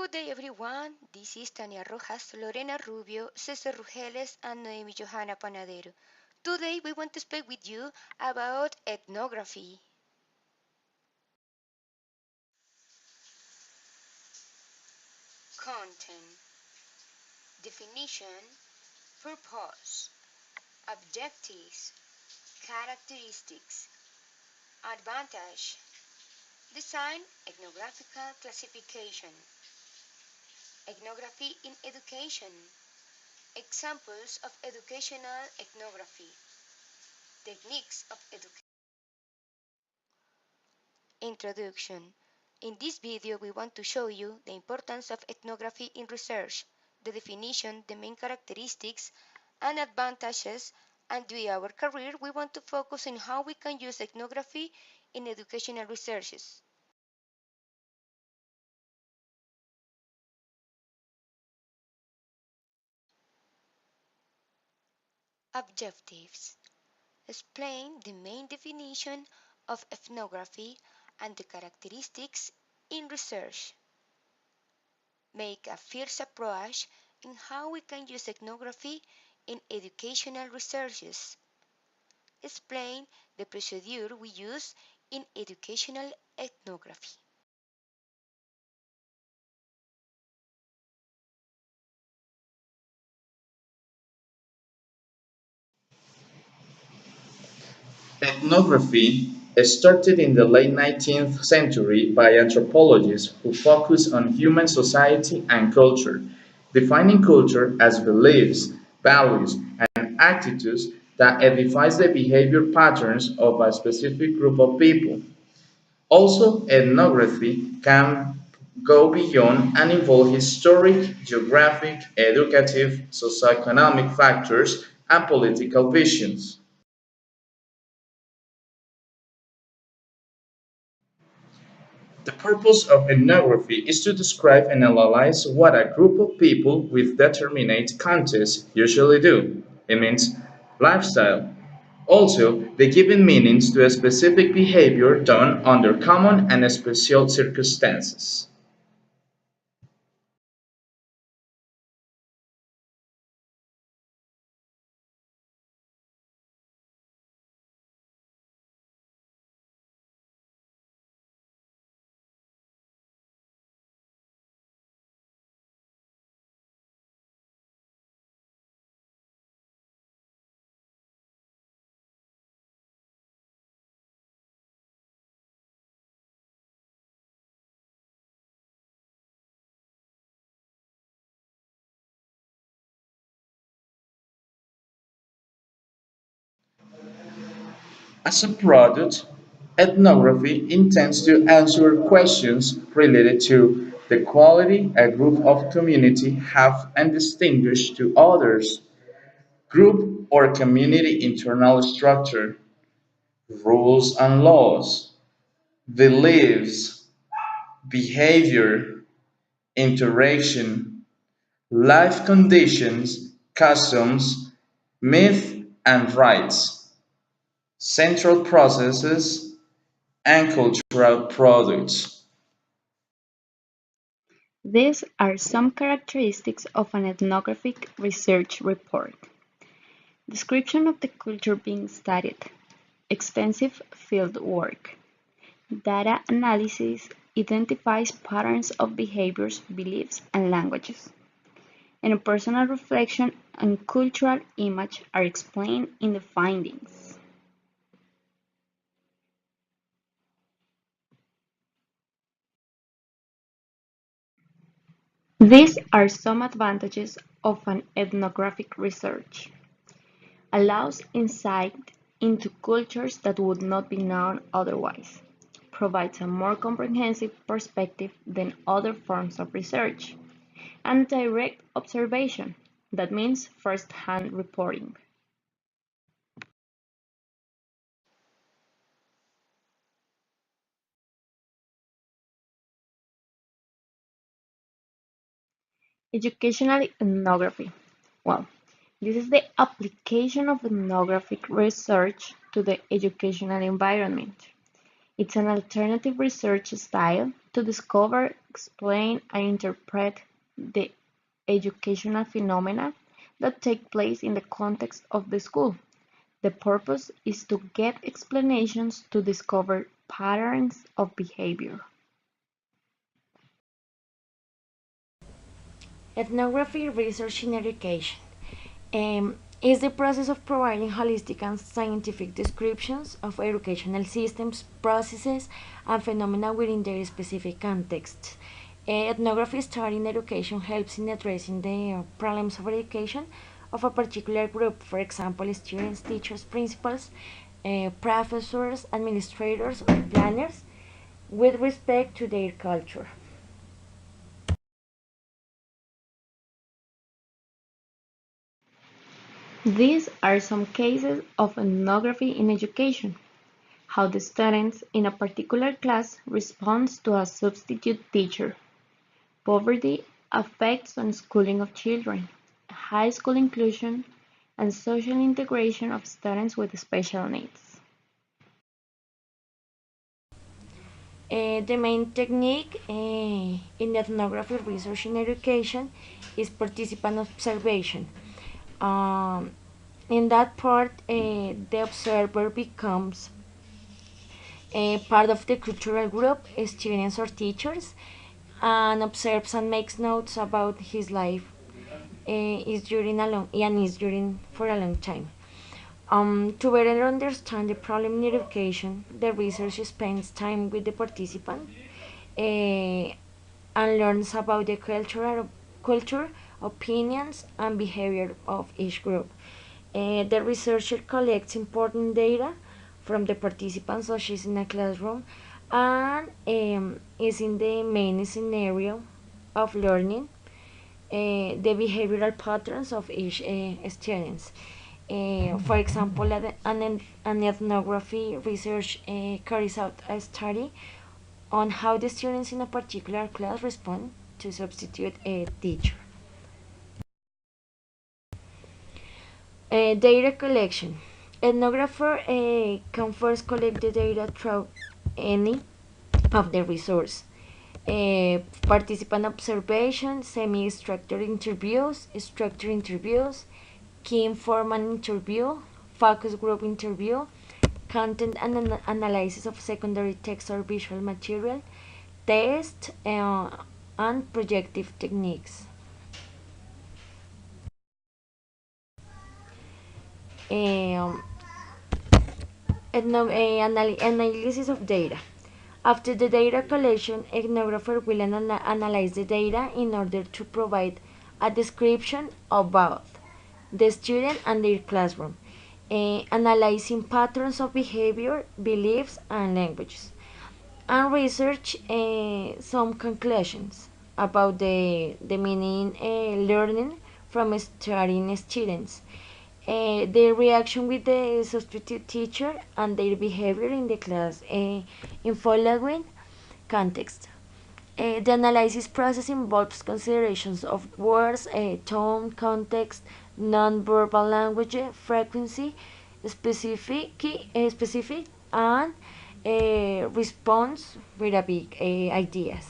Good day everyone, this is Tania Rojas, Lorena Rubio, Cesar Rugeles and Noemi Johanna Panadero. Today we want to speak with you about ethnography. Content, definition, purpose, objectives, characteristics, advantage, design, ethnographical classification, ethnography in education, examples of educational ethnography, techniques of education. Introduction. In this video, we want to show you the importance of ethnography in research, the definition, the main characteristics, and advantages, and during our career, we want to focus on how we can use ethnography in educational researches. Objectives. Explain the main definition of ethnography and the characteristics in research. Make a first approach in how we can use ethnography in educational researches. Explain the procedure we use in educational ethnography. Ethnography started in the late 19th century by anthropologists who focused on human society and culture, defining culture as beliefs, values, and attitudes that edifies the behavior patterns of a specific group of people. Also, ethnography can go beyond and involve historic, geographic, educative, socioeconomic factors, and political visions. The purpose of ethnography is to describe and analyze what a group of people with determinate contexts usually do. It means lifestyle. Also, the giving meanings to a specific behavior done under common and special circumstances. As a product, ethnography intends to answer questions related to the quality a group of community have and distinguish to others, group or community internal structure, rules and laws, beliefs, behavior, interaction, life conditions, customs, myth and rites, central processes, and cultural products. These are some characteristics of an ethnographic research report. Description of the culture being studied, extensive field work. Data analysis identifies patterns of behaviors, beliefs, and languages. And a personal reflection and cultural image are explained in the findings. These are some advantages of an ethnographic research. Allows insight into cultures that would not be known otherwise, provides a more comprehensive perspective than other forms of research, and direct observation, that means first-hand reporting. Educational ethnography. Well, this is the application of ethnographic research to the educational environment. It's an alternative research style to discover, explain and interpret the educational phenomena that take place in the context of the school. The purpose is to get explanations to discover patterns of behavior. Ethnography research in education is the process of providing holistic and scientific descriptions of educational systems, processes, and phenomena within their specific contexts. Ethnography study in education helps in addressing the problems of education of a particular group, for example, students, teachers, principals, professors, administrators, or planners, with respect to their culture. These are some cases of ethnography in education: how the students in a particular class responds to a substitute teacher, poverty effects on schooling of children, high school inclusion, and social integration of students with special needs. The main technique in ethnography research in education is participant observation. Um, in that part, the observer becomes a part of the cultural group, students or teachers, and observes and makes notes about his life. Is during for a long time. To better understand the problem in education, the researcher spends time with the participant and learns about the culture, opinions, and behavior of each group. The researcher collects important data from the participants, such as in a classroom, and is in the main scenario of learning the behavioral patterns of each students. For example, an ethnography research carries out a study on how the students in a particular class respond to substitute a teacher. Data collection. Ethnographer can first collect the data through any of the resource. Participant observation, semi-structured interviews, structured interviews, key informant interview, focus group interview, content and analysis of secondary text or visual material, test, and projective techniques. Um, Analysis of data. After the data collection, ethnographer will analyze the data in order to provide a description about the student and their classroom, analyzing patterns of behavior, beliefs, and languages, and research some conclusions about the meaning learning from studying students, their reaction with the substitute teacher, and their behavior in the class in following context. The analysis process involves considerations of words, tone, context, non-verbal language, frequency, specific and response with a big ideas.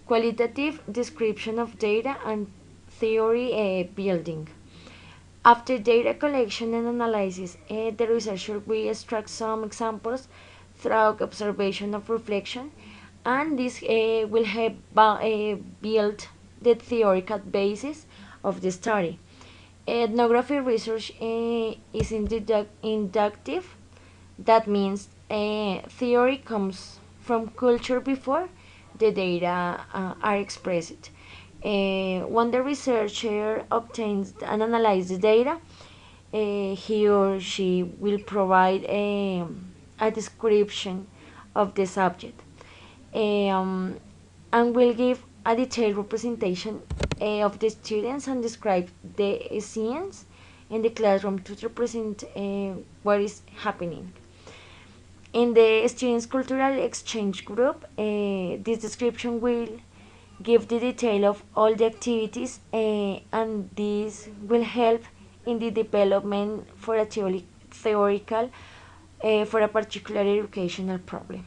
Qualitative description of data and theory building. After data collection and analysis, the researcher will extract some examples through observation of reflection, and this will help build the theoretical basis of the study. Ethnography research is inductive. That means theory comes from culture before the data are expressed. When the researcher obtains and analyzes the data, he or she will provide a description of the subject, um, and will give a detailed representation of the students and describe the scenes in the classroom to represent what is happening. In the students' cultural exchange group, this description will give the detail of all the activities, and this will help in the development for a theoretical for a particular educational problem.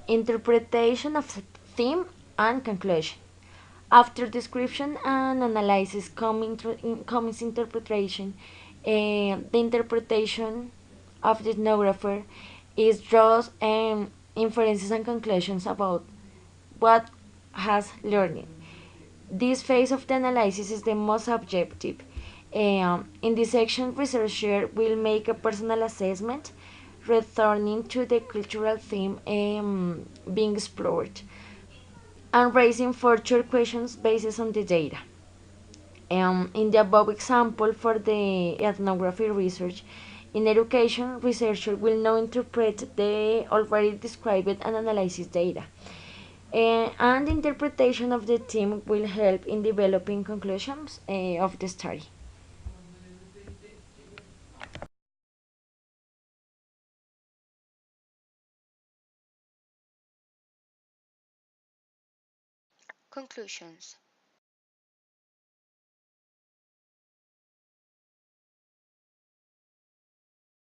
Interpretation of the theme and conclusion. After description and analysis comes interpretation. The interpretation of the ethnographer is draws inferences and conclusions about what has learned. This phase of the analysis is the most objective. In this section, researcher will make a personal assessment, returning to the cultural theme being explored, and raising further questions based on the data. In the above example for the ethnography research, in education, researcher will now interpret the already described and analyzed data. And interpretation of the theme will help in developing conclusions of the study. Conclusions.